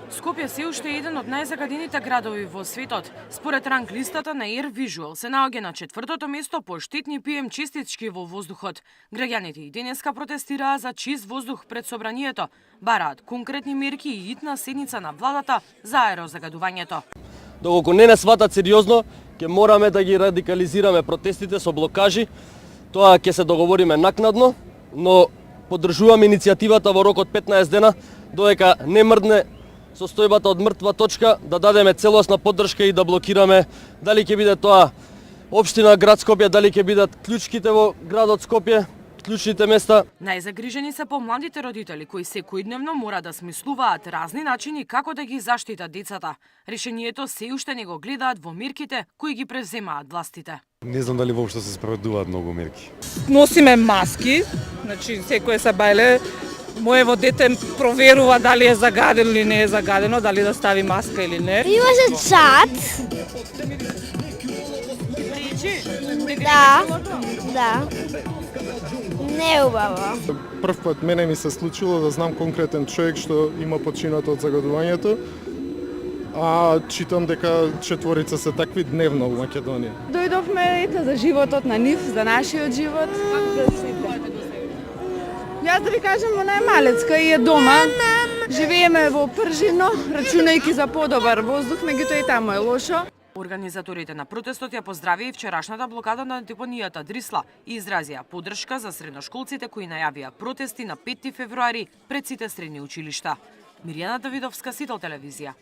Скопје се уште е еден од најзагадените градови во светот. Според ранг листата на Air Visual се наоѓа на 4-то место по штетни PM честички во воздухот. Граѓаните и денеска протестираа за чист воздух пред собранието, бараат конкретни мерки и итна седница на владата за аерозагадувањето. Доколку не сватат сериозно, ќе мораме да ги радикализираме протестите со блокажи. Тоа ќе се договориме накнадно, но поддржуваме иницијативата во рок од 15 дена, додека не мрдне состојбата од мртва точка, да дадеме целосна поддршка и да блокираме дали ќе биде тоа општина град Скопје, дали ќе бидат клучките во градот Скопје, клучните места. Најзагрижени се помладите родители кои секојдневно мора да смислуваат разни начини како да ги заштитат децата. Решението се уште не го гледаат во мерките кои ги превземаат властите. Не знам дали воопшто се спроведуваат многу мерки. Носиме маски, значи секој се бајле. Моево дете проверува дали е загадено или не е загадено, дали да стави маска или не. Имаше чат. Да. Не е убаво. Прв пат мене ми се случило да знам конкретен човек што има починато од загадувањето. А читам дека четворица се такви дневно во Македонија. Дојдовме за животот на нив, за нашиот живот. Јас да ви кажам, она е малецка и е дома. Живееме во Пржино, рачунајќи за подобар воздух, меѓутоа и таму е лошо. Организаторите на протестот ја поздравија и вчерашната блокада на депонијата Дрисла и изразија поддршка за средношколците кои најавија протести на 5 февруари пред сите средни училишта. Мирјана Давидовска, Сител телевизија.